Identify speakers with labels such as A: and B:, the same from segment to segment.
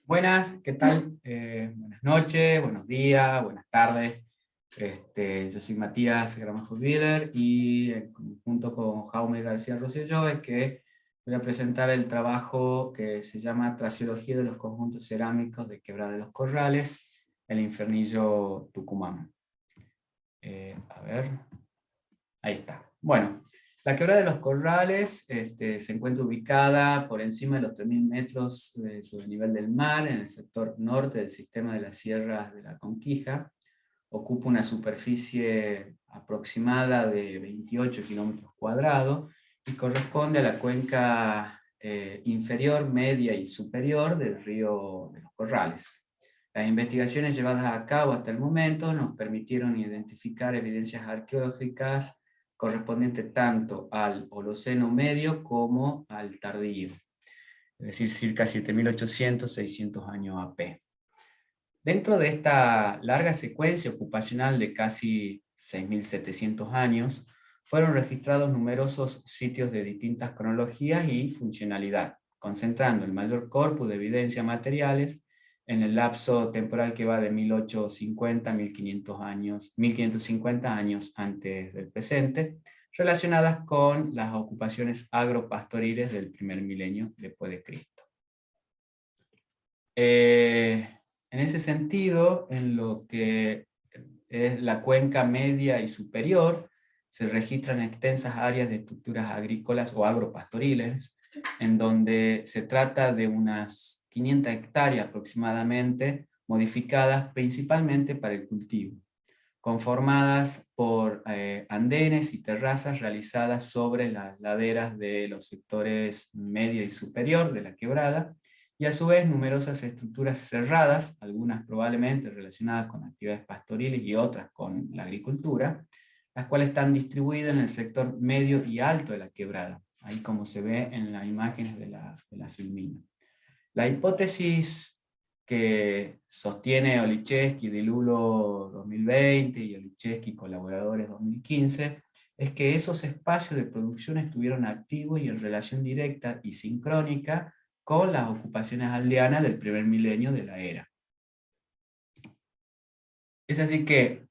A: Buenas, ¿qué tal? Buenas noches, buenos días, buenas tardes. Yo soy Matías Gramajo-Willer y en conjunto con Jaume García Rosselló es que voy a presentar el trabajo que se llama Traciología de los conjuntos cerámicos de Quebrada de los Corrales, el Infernillo Tucumán. A ver, ahí está. Bueno, la Quebrada de los Corrales se encuentra ubicada por encima de los 3.000 metros sobre el nivel del mar, en el sector norte del sistema de las sierras de la Conquija. Ocupa una superficie aproximada de 28 kilómetros cuadrados y corresponde a la cuenca inferior, media y superior del río de los Corrales. Las investigaciones llevadas a cabo hasta el momento nos permitieron identificar evidencias arqueológicas correspondientes tanto al Holoceno medio como al tardío, es decir, circa 7.800-600 años AP. Dentro de esta larga secuencia ocupacional de casi 6.700 años, fueron registrados numerosos sitios de distintas cronologías y funcionalidad, concentrando el mayor corpus de evidencias materiales en el lapso temporal que va de 1850 a 1550 años antes del presente, relacionadas con las ocupaciones agropastoriles del primer milenio después de Cristo. En ese sentido, en lo que es la cuenca media y superior, se registran extensas áreas de estructuras agrícolas o agropastoriles, en donde se trata de unas 500 hectáreas aproximadamente, modificadas principalmente para el cultivo, conformadas por andenes y terrazas realizadas sobre las laderas de los sectores medio y superior de la quebrada, y a su vez numerosas estructuras cerradas, algunas probablemente relacionadas con actividades pastoriles y otras con la agricultura, las cuales están distribuidas en el sector medio y alto de la quebrada, ahí como se ve en las imágenes de la filmina. La hipótesis que sostiene Oliszewski, Di Lulo 2020 y Oliszewski colaboradores 2015, es que esos espacios de producción estuvieron activos y en relación directa y sincrónica con las ocupaciones aldeanas del primer milenio de la era. Es así que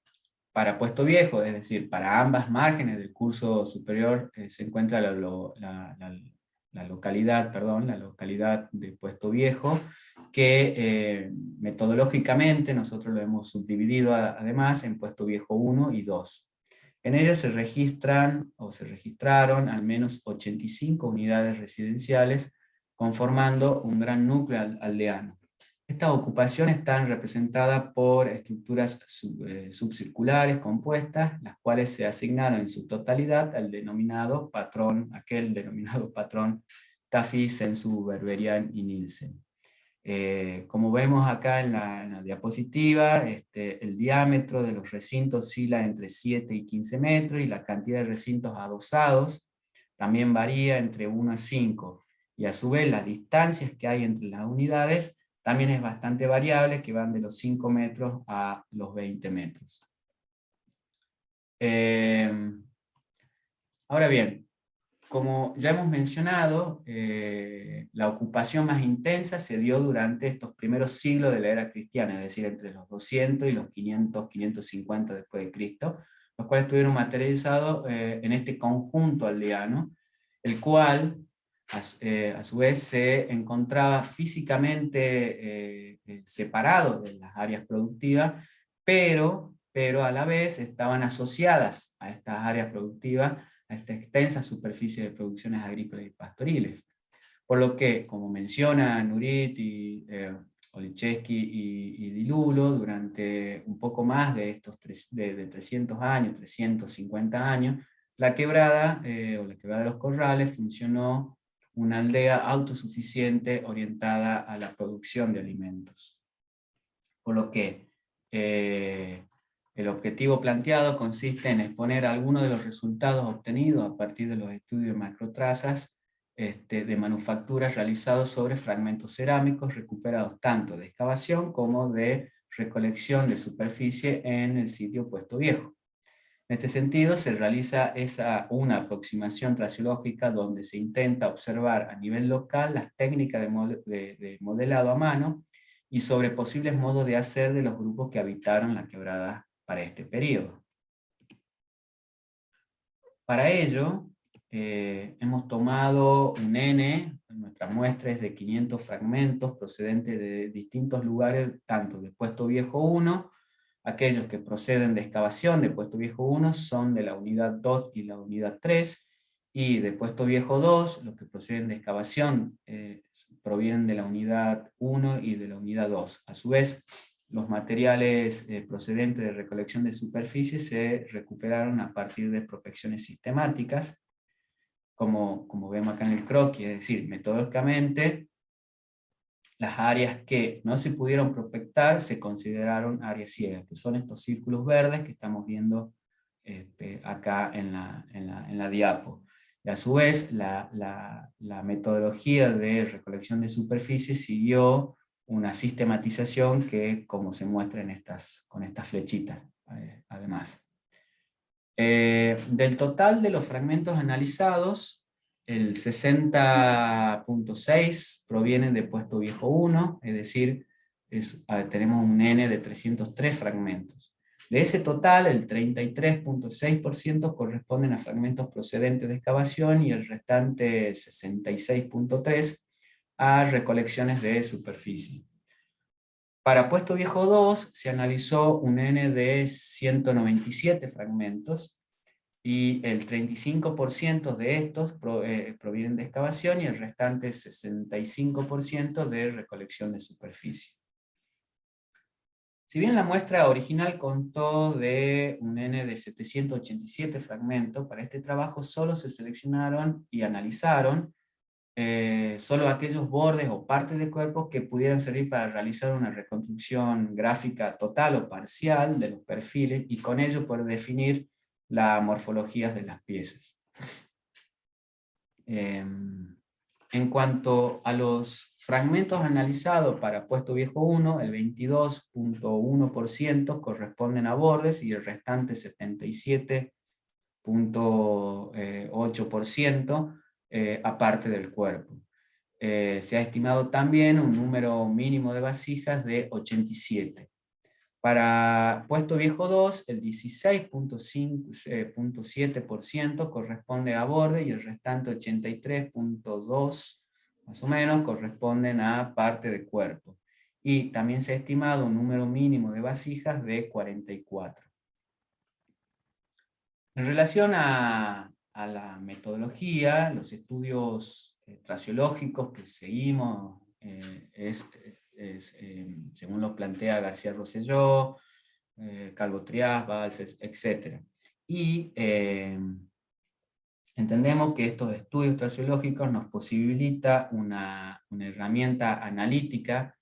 A: para Puesto Viejo, es decir, para ambas márgenes del curso superior, se encuentra la localidad de Puesto Viejo, que metodológicamente nosotros lo hemos subdividido además en Puesto Viejo 1 y 2. En ella se registran o se registraron al menos 85 unidades residenciales, conformando un gran núcleo aldeano. Estas ocupaciones están representadas por estructuras subcirculares compuestas, las cuales se asignaron en su totalidad al denominado patrón, Tafi, Sensu, Berberian y Nielsen. Como vemos acá en la diapositiva, el diámetro de los recintos oscila entre 7 y 15 metros, y la cantidad de recintos adosados también varía entre 1 a 5, y a su vez las distancias que hay entre las unidades también es bastante variable, que van de los 5 metros a los 20 metros. Ahora bien, como ya hemos mencionado, la ocupación más intensa se dio durante estos primeros siglos de la era cristiana, es decir, entre los 200 y los 500, 550 después de Cristo, los cuales estuvieron materializados en este conjunto aldeano, el cual a su vez se encontraba físicamente separado de las áreas productivas, pero a la vez estaban asociadas a estas áreas productivas, a esta extensa superficie de producciones agrícolas y pastoriles. Por lo que, como menciona Nurit y Oliszewski y Di Lulo, durante un poco más de estos de 300 años, 350 años, la quebrada o la quebrada de los Corrales funcionó una aldea autosuficiente orientada a la producción de alimentos. Por lo que el objetivo planteado consiste en exponer algunos de los resultados obtenidos a partir de los estudios de macrotrazas de manufacturas realizados sobre fragmentos cerámicos recuperados tanto de excavación como de recolección de superficie en el sitio Puesto Viejo. En este sentido, se realiza una aproximación traciológica donde se intenta observar a nivel local las técnicas de modelado a mano y sobre posibles modos de hacer de los grupos que habitaron la quebrada para este periodo. Para ello, hemos tomado un N, nuestra muestra es de 500 fragmentos procedentes de distintos lugares, tanto de Puesto Viejo 1, aquellos que proceden de excavación de Puesto Viejo 1 son de la unidad 2 y la unidad 3, y de Puesto Viejo 2, los que proceden de excavación provienen de la unidad 1 y de la unidad 2. A su vez, los materiales procedentes de recolección de superficie se recuperaron a partir de prospecciones sistemáticas, como vemos acá en el croquis, es decir, metodológicamente, las áreas que no se pudieron prospectar se consideraron áreas ciegas, que son estos círculos verdes que estamos viendo acá en la diapo. Y a su vez, la metodología de recolección de superficie siguió una sistematización que, como se muestra con estas flechitas, además. Del total de los fragmentos analizados, el 60.6 provienen de Puesto Viejo 1, es decir, tenemos un N de 303 fragmentos. De ese total, el 33.6% corresponden a fragmentos procedentes de excavación y el restante 66.3% a recolecciones de superficie. Para Puesto Viejo 2 se analizó un N de 197 fragmentos y el 35% de estos provienen de excavación y el restante 65% de recolección de superficie. Si bien la muestra original contó de un N de 787 fragmentos, para este trabajo solo se seleccionaron y analizaron solo aquellos bordes o partes de cuerpos que pudieran servir para realizar una reconstrucción gráfica total o parcial de los perfiles y con ello poder definir las morfologías de las piezas. En cuanto a los fragmentos analizados para Puesto Viejo 1, el 22.1% corresponden a bordes y el restante 77.8% aparte del cuerpo. Se ha estimado también un número mínimo de vasijas de 87. Para Puesto Viejo 2, el 16.7% corresponde a borde y el restante 83.2% más o menos corresponden a parte de cuerpo. Y también se ha estimado un número mínimo de vasijas de 44. En relación a la metodología, los estudios traciológicos que seguimos según lo plantea García Rosselló, Calvo Trias, Balfes, etc. Y entendemos que estos estudios traciológicos nos posibilita una herramienta analítica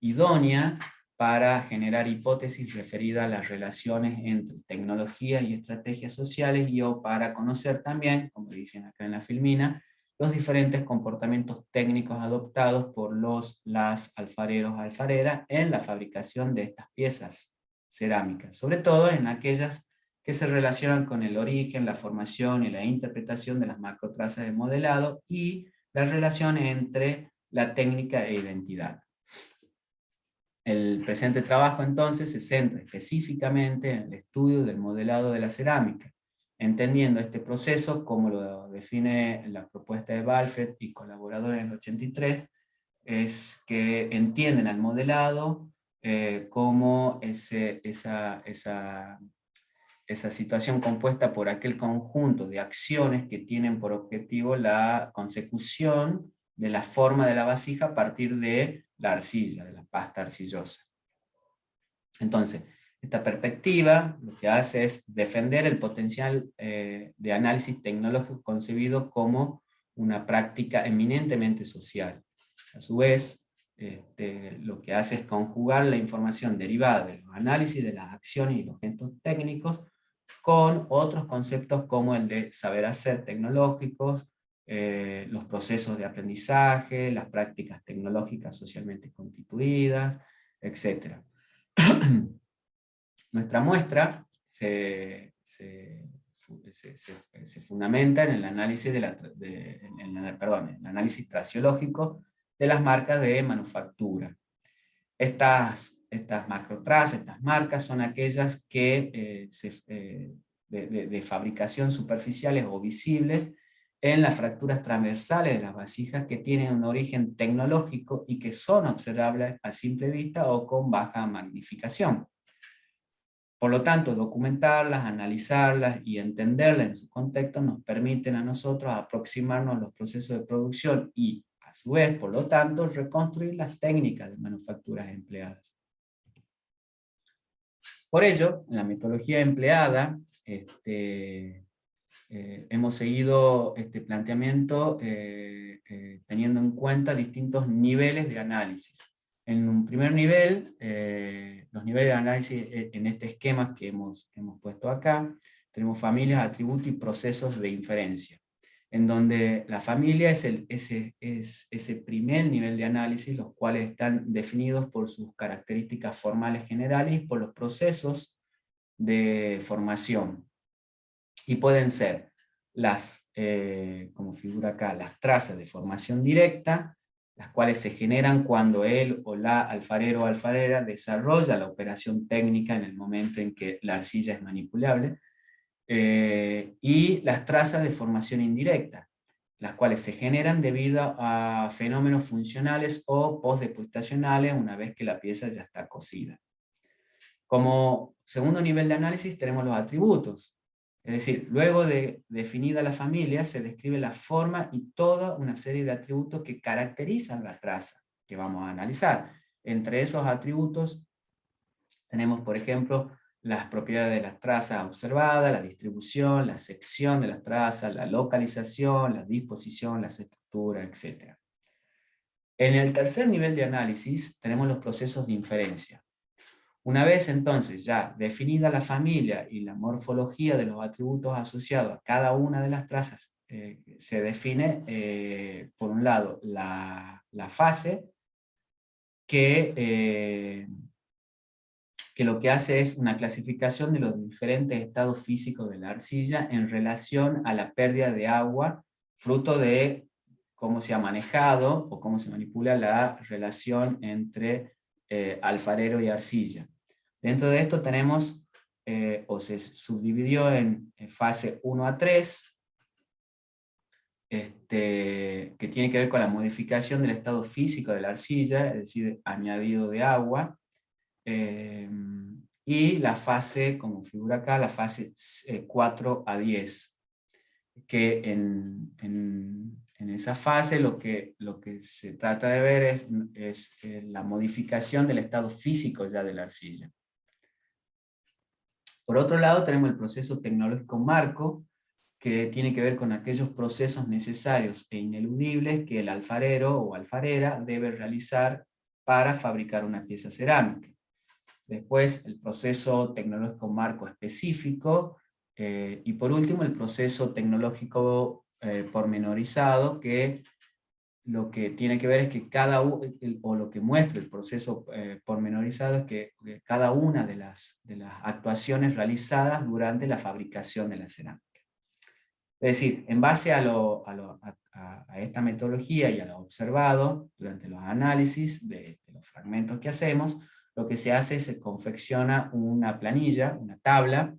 A: idónea para generar hipótesis referidas a las relaciones entre tecnología y estrategias sociales y o para conocer también, como dicen acá en la filmina, los diferentes comportamientos técnicos adoptados por las alfareros alfareras en la fabricación de estas piezas cerámicas, sobre todo en aquellas que se relacionan con el origen, la formación y la interpretación de las macrotrazas de modelado y la relación entre la técnica e identidad. El presente trabajo entonces se centra específicamente en el estudio del modelado de la cerámica, entendiendo este proceso como lo define la propuesta de Balfet y colaboradores en el 83, es que entienden al modelado como esa situación compuesta por aquel conjunto de acciones que tienen por objetivo la consecución de la forma de la vasija a partir de la arcilla, de la pasta arcillosa. Entonces, esta perspectiva lo que hace es defender el potencial de análisis tecnológico concebido como una práctica eminentemente social. A su vez, lo que hace es conjugar la información derivada de los análisis de las acciones y los gestos técnicos con otros conceptos como el de saber hacer tecnológicos, los procesos de aprendizaje, las prácticas tecnológicas socialmente constituidas, etc. Nuestra muestra se fundamenta en el análisis, el análisis traciológico de las marcas de manufactura. Estas macrotrazas, estas marcas, son aquellas que de fabricación superficiales o visibles en las fracturas transversales de las vasijas que tienen un origen tecnológico y que son observables a simple vista o con baja magnificación. Por lo tanto, documentarlas, analizarlas y entenderlas en su contexto nos permiten a nosotros aproximarnos a los procesos de producción y, a su vez, por lo tanto, reconstruir las técnicas de manufacturas empleadas. Por ello, en la metodología empleada, hemos seguido este planteamiento teniendo en cuenta distintos niveles de análisis. En un primer nivel, los niveles de análisis en este esquema que hemos puesto acá, tenemos familias, atributos y procesos de inferencia, en donde la familia es ese primer nivel de análisis, los cuales están definidos por sus características formales generales y por los procesos de formación. Y pueden ser como figura acá, las trazas de formación directa, las cuales se generan cuando él o la alfarero o alfarera desarrolla la operación técnica en el momento en que la arcilla es manipulable, y las trazas de formación indirecta, las cuales se generan debido a fenómenos funcionales o postdeposicionales una vez que la pieza ya está cosida. Como segundo nivel de análisis tenemos los atributos. Es decir, luego de definida la familia, se describe la forma y toda una serie de atributos que caracterizan la traza que vamos a analizar. Entre esos atributos tenemos, por ejemplo, las propiedades de las trazas observadas, la distribución, la sección de las trazas, la localización, la disposición, las estructuras, etc. En el tercer nivel de análisis tenemos los procesos de inferencia. Una vez entonces ya definida la familia y la morfología de los atributos asociados a cada una de las trazas, se define, por un lado, la fase que lo que hace es una clasificación de los diferentes estados físicos de la arcilla en relación a la pérdida de agua, fruto de cómo se ha manejado o cómo se manipula la relación entre alfarero y arcilla. Dentro de esto tenemos, o se subdividió en fase 1 a 3, que tiene que ver con la modificación del estado físico de la arcilla, es decir, añadido de agua, y la fase, como figura acá, la fase 4 a 10, que en esa fase lo que se trata de ver es la modificación del estado físico ya de la arcilla. Por otro lado tenemos el proceso tecnológico marco, que tiene que ver con aquellos procesos necesarios e ineludibles que el alfarero o alfarera debe realizar para fabricar una pieza cerámica. Después el proceso tecnológico marco específico, y por último el proceso tecnológico pormenorizado, que lo que tiene que ver es que o lo que muestra el proceso pormenorizado es que cada una de las actuaciones realizadas durante la fabricación de la cerámica. Es decir, en base a esta metodología y a lo observado durante los análisis de los fragmentos que hacemos, lo que se hace es se confecciona una planilla, una tabla,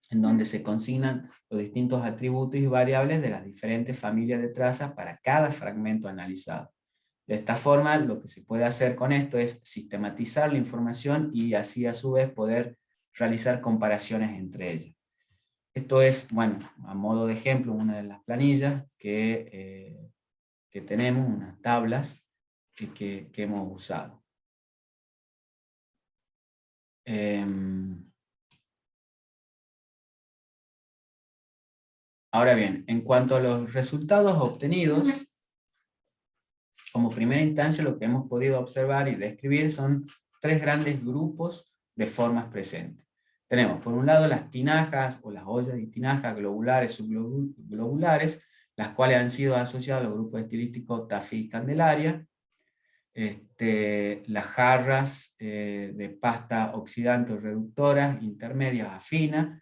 A: en donde se consignan los distintos atributos y variables de las diferentes familias de trazas para cada fragmento analizado. De esta forma, lo que se puede hacer con esto es sistematizar la información y así a su vez poder realizar comparaciones entre ellas. Esto es, bueno, a modo de ejemplo, una de las planillas que tenemos, unas tablas que hemos usado. Ahora bien, en cuanto a los resultados obtenidos, como primera instancia lo que hemos podido observar y describir son tres grandes grupos de formas presentes. Tenemos por un lado las tinajas o las ollas y tinajas globulares, subglobulares, las cuales han sido asociadas a los grupos estilísticos Tafí y Candelaria. Las jarras de pasta oxidante o reductora, intermedias a finas,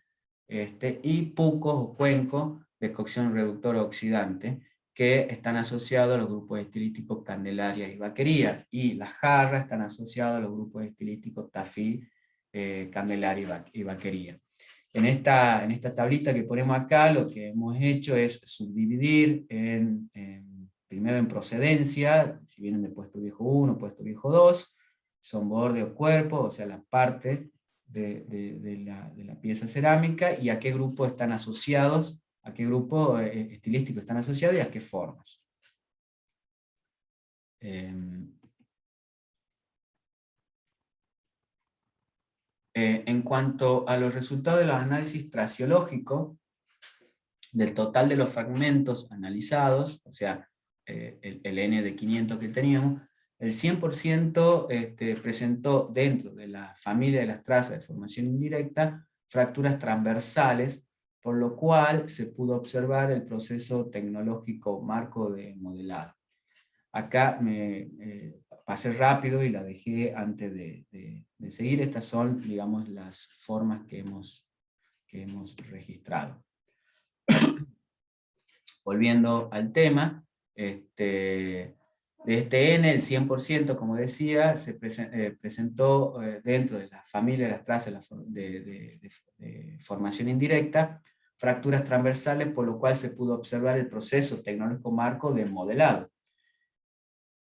A: y pucos o cuencos de cocción reductora oxidante, que están asociados a los grupos estilísticos Candelaria y Vaquería, y las jarras están asociadas a los grupos estilísticos Tafí, Candelaria y Vaquería. En esta tablita que ponemos acá, lo que hemos hecho es subdividir primero en procedencia, si vienen de puesto viejo 1, puesto viejo 2, son borde o cuerpo, o sea, la parte de la pieza cerámica, y a qué grupo están asociados, a qué grupo estilístico están asociados y a qué formas. En cuanto a los resultados de los análisis traciológicos, del total de los fragmentos analizados, o sea, el N de 500 que teníamos, el 100% presentó dentro de la familia de las trazas de formación indirecta fracturas transversales, por lo cual se pudo observar el proceso tecnológico marco de modelado. Acá me pasé rápido y la dejé antes de seguir. Estas son, digamos, las formas que hemos registrado. Volviendo al tema, de este N, el 100%, como decía, se presentó dentro de la familia de las trazas de formación indirecta, fracturas transversales, por lo cual se pudo observar el proceso tecnológico marco de modelado.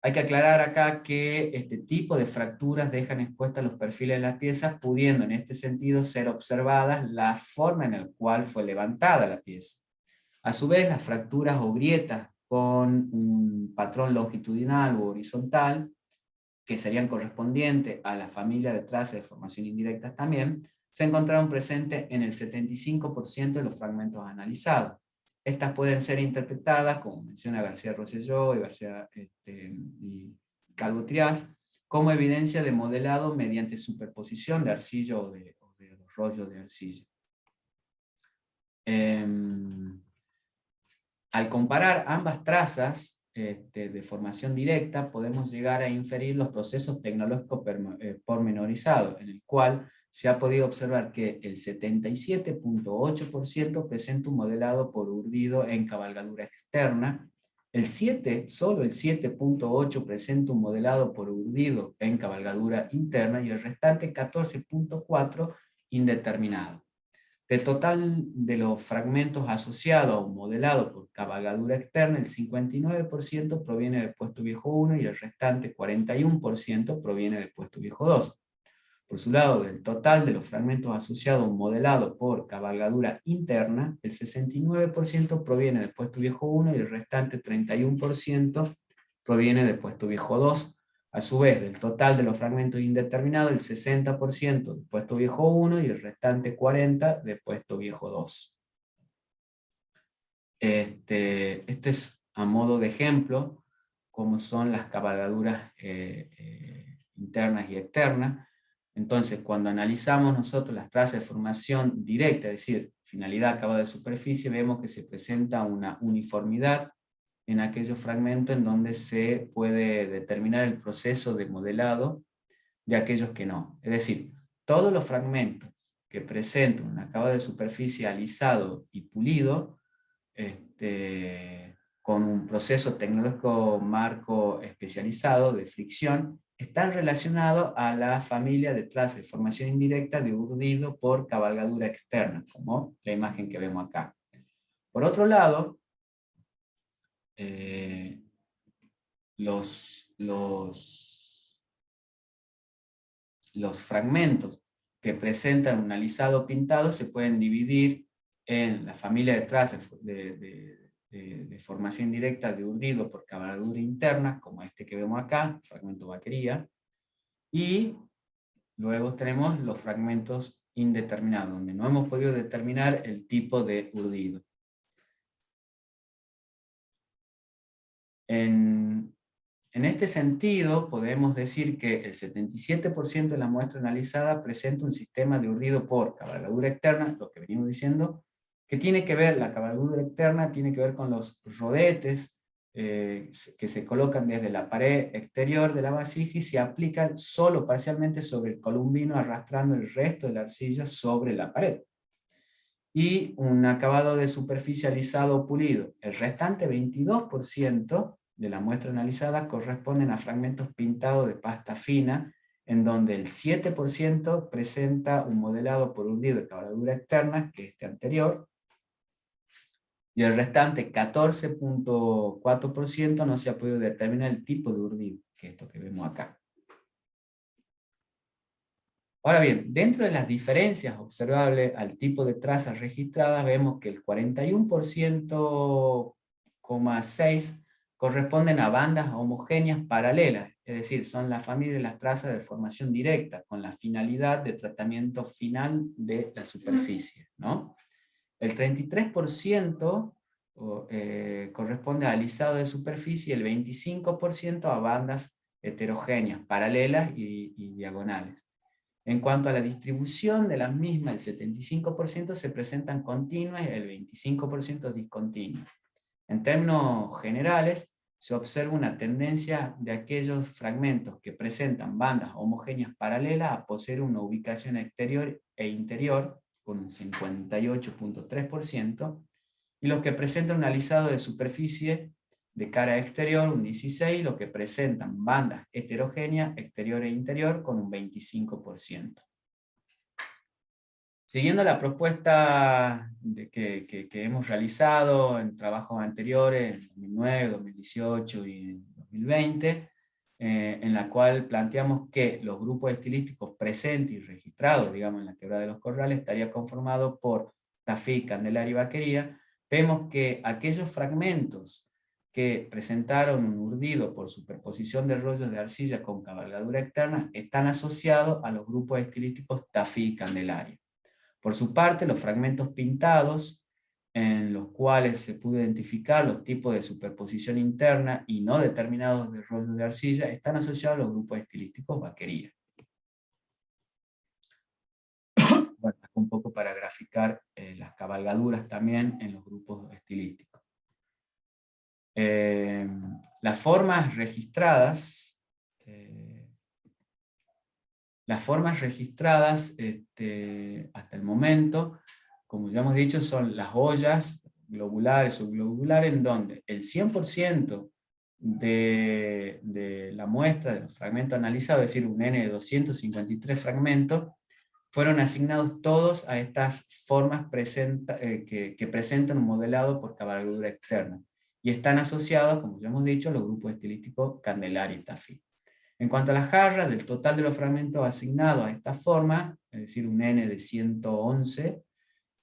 A: Hay que aclarar acá que este tipo de fracturas dejan expuestas los perfiles de las piezas, pudiendo en este sentido ser observadas la forma en la cual fue levantada la pieza. A su vez, las fracturas o grietas con un patrón longitudinal u horizontal, que serían correspondientes a la familia de trazas de formación indirectas también, se encontraron presentes en el 75% de los fragmentos analizados. Estas pueden ser interpretadas, como menciona García Rosselló y Calvo Trias, como evidencia de modelado mediante superposición de arcilla o de los rollos de arcilla. Al comparar ambas trazas de formación directa, podemos llegar a inferir los procesos tecnológicos pormenorizados, en el cual se ha podido observar que el 77.8% presenta un modelado por urdido en cabalgadura externa, solo el 7.8% presenta un modelado por urdido en cabalgadura interna, y el restante 14.4% indeterminado. Del total de los fragmentos asociados a un modelado por cabalgadura externa, el 59% proviene del puesto viejo 1 y el restante 41% proviene del puesto viejo 2. Por su lado, del total de los fragmentos asociados a un modelado por cabalgadura interna, el 69% proviene del puesto viejo 1 y el restante 31% proviene del puesto viejo 2. A su vez, del total de los fragmentos indeterminados, el 60% del puesto viejo 1 y el restante 40% del puesto viejo 2. Este es a modo de ejemplo cómo son las cabalgaduras internas y externas. Entonces, cuando analizamos nosotros las trazas de formación directa, es decir, finalidad acabado de superficie, vemos que se presenta una uniformidad en aquellos fragmentos en donde se puede determinar el proceso de modelado de aquellos que no. Es decir, todos los fragmentos que presentan un acabado de superficie alisado y pulido, con un proceso tecnológico marco especializado de fricción, están relacionados a la familia de trazas de formación indirecta de urdido por cabalgadura externa, como la imagen que vemos acá. Por otro lado, los fragmentos que presentan un alisado pintado se pueden dividir en la familia de trazas de formación indirecta de urdido por cabalgadura interna, como este que vemos acá, fragmento vaquería, y luego tenemos los fragmentos indeterminados, donde no hemos podido determinar el tipo de urdido. En este sentido, podemos decir que el 77% de la muestra analizada presenta un sistema de urdido por cabalgadura externa, lo que venimos diciendo, que tiene que ver, la cabalgadura externa tiene que ver con los rodetes que se colocan desde la pared exterior de la vasija y se aplican solo parcialmente sobre el columbino, arrastrando el resto de la arcilla sobre la pared. y un acabado de superficie alisado o pulido. El restante 22% de la muestra analizada corresponden a fragmentos pintados de pasta fina, en donde el 7% presenta un modelado por hundido de cabladura externa, que es este anterior, y el restante 14.4% no se ha podido determinar el tipo de urdido, que es esto que vemos acá. Ahora bien, dentro de las diferencias observables al tipo de trazas registradas, vemos que el 41,6% corresponden a bandas homogéneas paralelas, es decir, son la familia de las trazas de formación directa, con la finalidad de tratamiento final de la superficie, ¿no? El 33% corresponde a alisado de superficie y el 25% a bandas heterogéneas, paralelas y diagonales. En cuanto a la distribución de las mismas, el 75% se presentan continuas y el 25% discontinuas. En términos generales, se observa una tendencia de aquellos fragmentos que presentan bandas homogéneas paralelas a poseer una ubicación exterior e interior, con un 58.3%, y los que presentan un alisado de superficie de cara exterior, un 16%, y los que presentan bandas heterogéneas exterior e interior, con un 25%. Siguiendo la propuesta que hemos realizado en trabajos anteriores, en 2009, 2018 y 2020, en la cual planteamos que los grupos estilísticos presentes y registrados, digamos, en la Quebrada de los Corrales, estaría conformado por Tafí, Candelaria y Vaquería, vemos que aquellos fragmentos que presentaron un urdido por superposición de rollos de arcilla con cabalgadura externa están asociados a los grupos estilísticos Tafí y Candelaria. Por su parte, los fragmentos pintados, en los cuales se pudo identificar los tipos de superposición interna y no determinados de rollos de arcilla, están asociados a los grupos estilísticos Vaquería. Bueno, un poco para graficar las cabalgaduras también en los grupos estilísticos. Las formas registradas, hasta el momento, como ya hemos dicho, son las ollas globulares o globulares, en donde el 100% de la muestra, de los fragmentos analizados, es decir, un N de 253 fragmentos, fueron asignados todos a estas formas que presentan un modelado por cabalgadura externa, y están asociados, como ya hemos dicho, a los grupos estilísticos Candelaria y Tafí. En cuanto a las jarras, del total de los fragmentos asignados a esta forma, es decir, un N de 111,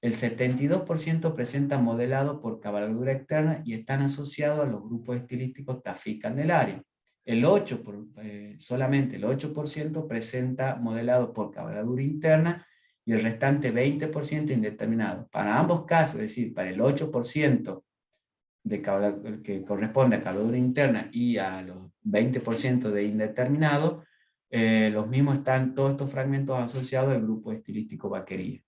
A: el 72% presenta modelado por cabalgadura externa y están asociados a los grupos estilísticos Tafí y Candelaria. Solamente el 8% presenta modelado por cabalgadura interna y el restante 20% indeterminado. Para ambos casos, es decir, para el 8% que corresponde a cabalgadura interna y a los 20% de indeterminado, los mismos están todos estos fragmentos asociados al grupo estilístico Vaquería.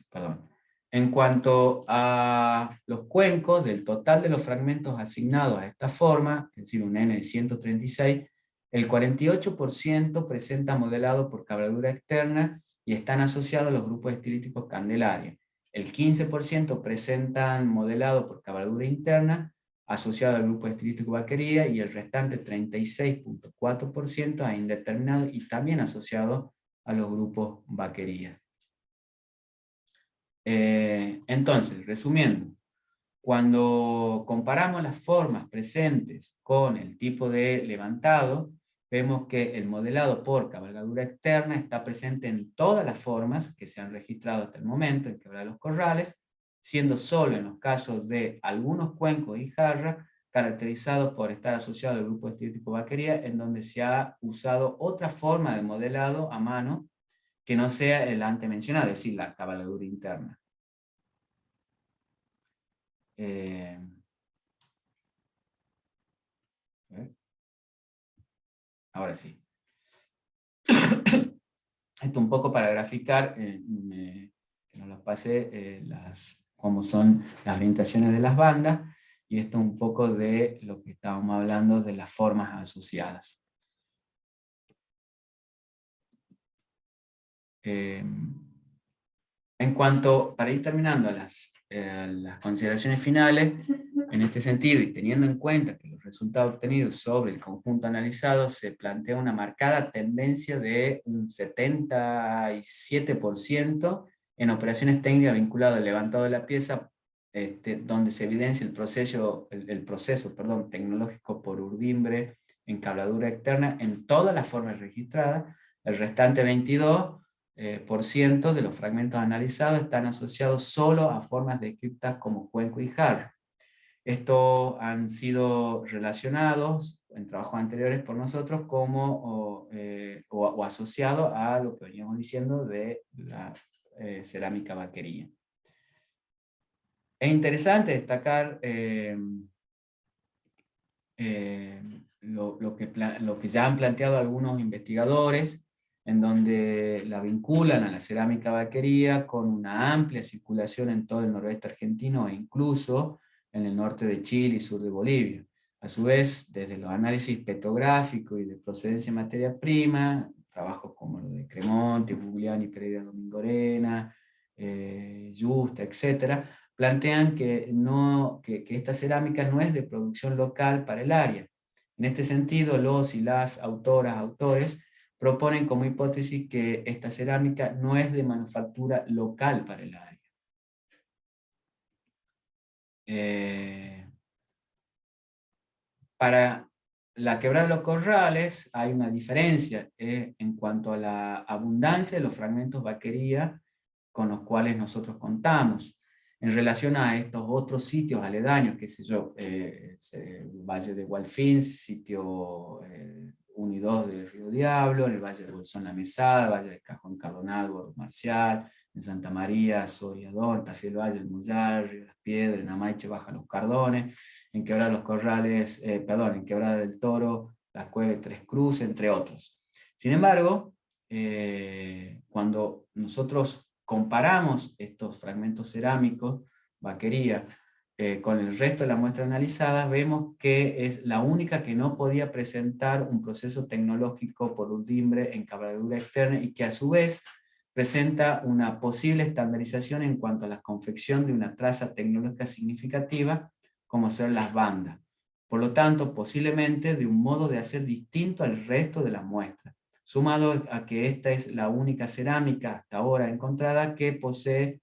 A: Perdón. En cuanto a los cuencos, del total de los fragmentos asignados a esta forma, es decir, un N de 136, el 48% presenta modelado por cabalgadura externa y están asociados a los grupos estilísticos Candelaria. El 15% presentan modelado por cabalgadura interna, asociado al grupo estilístico Vaquería, y el restante 36.4% a indeterminado y también asociado a los grupos Vaquería. Entonces, resumiendo, cuando comparamos las formas presentes con el tipo de levantado, vemos que el modelado por cabalgadura externa está presente en todas las formas que se han registrado hasta el momento en Quebrada de los Corrales, siendo solo en los casos de algunos cuencos y jarras caracterizados por estar asociados al grupo estilístico Vaquería, en donde se ha usado otra forma de modelado a mano que no sea el antes mencionado, es decir, la cabalgadura interna. Ahora sí. Esto un poco para graficar, que nos los pasé, cómo son las orientaciones de las bandas, y esto un poco de lo que estábamos hablando de las formas asociadas. En cuanto, para ir terminando las consideraciones finales, en este sentido, y teniendo en cuenta que los resultados obtenidos sobre el conjunto analizado se plantea una marcada tendencia de un 77% en operaciones técnicas vinculadas al levantado de la pieza, donde se evidencia el proceso tecnológico por urdimbre en cabladura externa en todas las formas registradas. El restante 22% de los fragmentos analizados están asociados solo a formas descritas como cuenco y jarro. Estos han sido relacionados en trabajos anteriores por nosotros como o asociados a lo que veníamos diciendo de la cerámica vaquería. Es interesante destacar lo que ya han planteado algunos investigadores, en donde la vinculan a la cerámica vaquería con una amplia circulación en todo el noroeste argentino e incluso en el norte de Chile y sur de Bolivia. A su vez, desde los análisis petrográficos y de procedencia de materia prima, trabajos como los de Cremonti, Bugliani, Pereira Domingorena, Justa, etc., plantean que esta cerámica no es de producción local para el área. En este sentido, los y las autores, proponen como hipótesis que esta cerámica no es de manufactura local para el área. Para la Quebrada de los Corrales hay una diferencia en cuanto a la abundancia de los fragmentos vaquería con los cuales nosotros contamos. En relación a estos otros sitios aledaños, qué sé yo, el Valle de Gualfín, sitio 1 y 2 del Río Diablo, en el Valle de Bolsón La Mesada, Valle del Cajón Cardonal, Borro Marcial, en Santa María, Soriador, Tafiel Valle, El Mollar, Río Las Piedras, en Amaiche, Baja Los Cardones, en Quebrada de los Corrales, en Quebrada del Toro, Las Cuevas de Tres Cruces, entre otros. Sin embargo, cuando nosotros comparamos estos fragmentos cerámicos, vaquería, con el resto de la muestra analizada, vemos que es la única que no podía presentar un proceso tecnológico por urdimbre en cabladura externa y que a su vez presenta una posible estandarización en cuanto a la confección de una traza tecnológica significativa, como ser las bandas. Por lo tanto, posiblemente de un modo de hacer distinto al resto de la muestra, sumado a que esta es la única cerámica hasta ahora encontrada que posee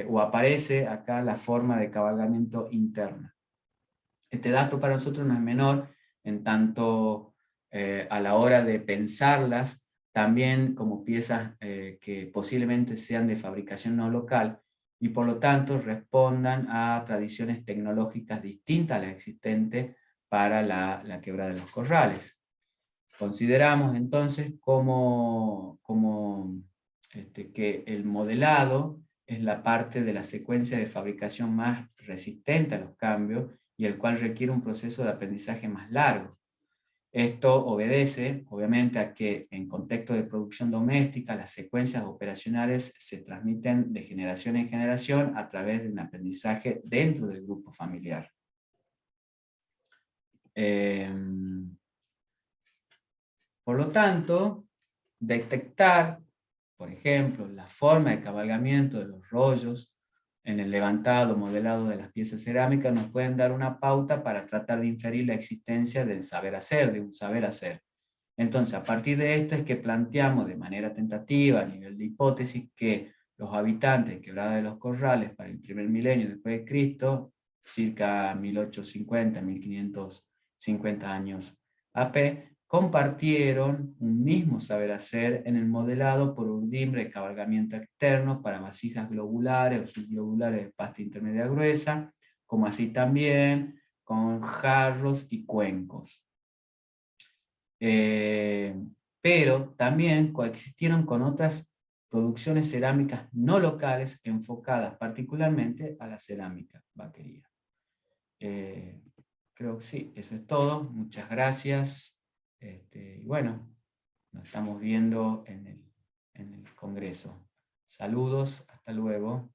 A: o aparece acá la forma de cabalgamiento interna. Este dato para nosotros no es menor, en tanto a la hora de pensarlas, también como piezas que posiblemente sean de fabricación no local, y por lo tanto respondan a tradiciones tecnológicas distintas a las existentes para la Quebrada de los Corrales. Consideramos entonces que el modelado es la parte de la secuencia de fabricación más resistente a los cambios y el cual requiere un proceso de aprendizaje más largo. Esto obedece, obviamente, a que en contexto de producción doméstica las secuencias operacionales se transmiten de generación en generación a través de un aprendizaje dentro del grupo familiar. Por lo tanto, detectar, por ejemplo, la forma de cabalgamiento de los rollos en el levantado, modelado de las piezas cerámicas nos pueden dar una pauta para tratar de inferir la existencia del saber hacer, de un saber hacer. Entonces, a partir de esto es que planteamos de manera tentativa, a nivel de hipótesis, que los habitantes de Quebrada de los Corrales para el primer milenio después de Cristo, circa 1850, 1550 años AP, compartieron un mismo saber hacer en el modelado por urdimbre de cabalgamiento externo para vasijas globulares o subglobulares de pasta intermedia gruesa, como así también con jarros y cuencos. Pero también coexistieron con otras producciones cerámicas no locales enfocadas particularmente a la cerámica vaquería. Creo que sí, eso es todo. Muchas gracias. Y bueno, nos estamos viendo en el Congreso. Saludos, hasta luego.